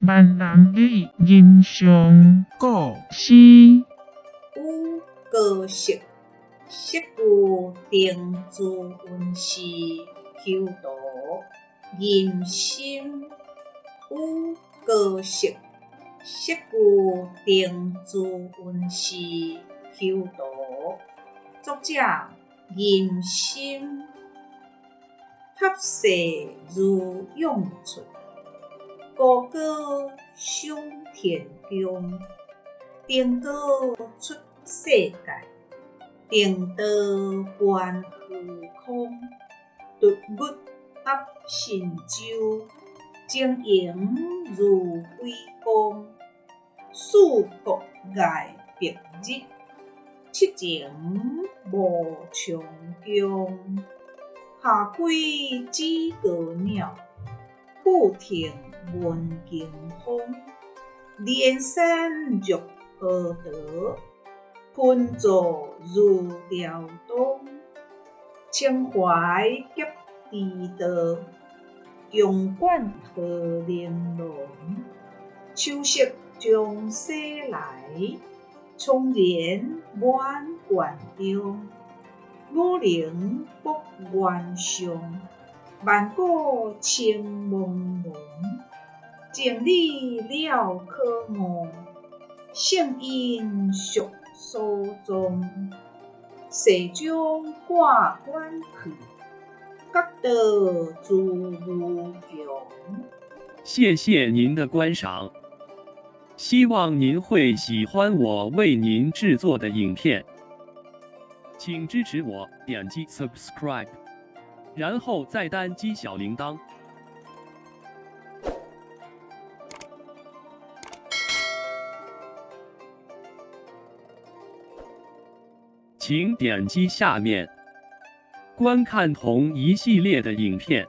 万人的欣赏故事。有高色，色具定自运势，求道人心。有高色，色具定自运势，求道。作者人心，合世如涌出，高歌上天宫。登高出世界，登道观虚空。独物合神州，晶莹如辉光。四国爱白日，七情无长江。下归知高鸟，俯听闻惊风。连山若河道，喷作如辽东。情怀结地道，勇冠和玲珑。秋色将西来，葱然满园中。五陵北原上，万古情朦胧。整理了可望，圣因属所踪。世将挂冠去，各道诸无穷。谢谢您的观赏，希望您会喜欢我为您制作的影片，请支持我，点击 subscribe， 然后再单击小铃铛。请点击下面观看同一系列的影片。